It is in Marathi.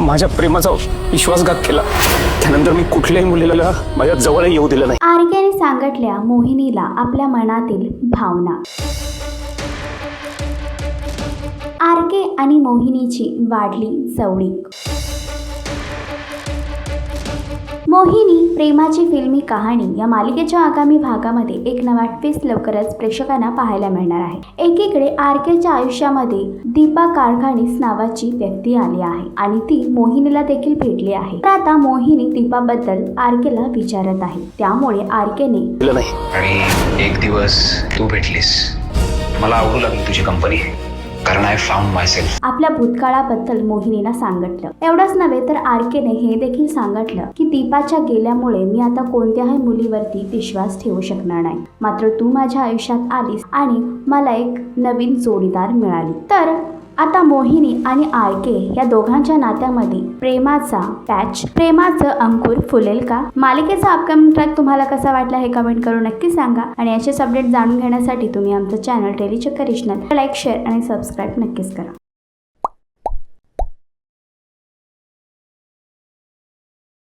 माझ्या प्रेमाचा विश्वासघात केला. त्यानंतर मी कुठल्याही मुलीला माझ्या जवळ येऊ दिलं नाही. आर्केने सांगितल्या मोहिनीला आपल्या मनातील भावना. आर्के आणि मोहिनीची वाढली जवळीक. मोहिनी प्रेमाची फिल्मी कहाणी या मालिकेच्या आगामी भागामध्ये एक नवा ट्विस्ट लवकरच प्रेक्षकांना पाहायला मिळणार आहे. एकीकडे आर्केच्या आयुष्यामध्ये दीपा कारखानीस नावाची व्यक्ती आली आहे आणि ती मोहिनीला देखील भेटली आहे. तर आता मोहिनी दीपाबद्दल आर्केला विचारत आहे. त्यामुळे आर्केने दिलं नाही. आणि एक दिवस तू भेटलीस, मला आवडू लागली तुझी कंपनी, कारण आय फाउंड माय सेल्फ. आपल्या भूतकाळाबद्दल मोहिनीला सांगितलं. एवढंच नव्हे तर आर्केने हे देखील सांगितलं की दीपाच्या गेल्यामुळे मी आता कोणत्याही मुलीवरती विश्वास ठेवू शकणार नाही. मात्र तू माझ्या आयुष्यात आलीस आणि मला एक नवीन जोडीदार मिळाली. तर आता मोहिनी आणि आर्के या दोघांच्या नात्यामध्ये प्रेमाचं अंकुर फुलेल का? मालिकेचा अपकमिंग ट्रॅक तुम्हाला कसा वाटला हे कमेंट करून नक्की सांगा. आणि असेच अपडेट जाणून घेण्यासाठी तुम्ही आमचं चॅनल डेली चक्कर रिजनल लाईक, शेअर आणि सबस्क्राईब नक्कीच करा.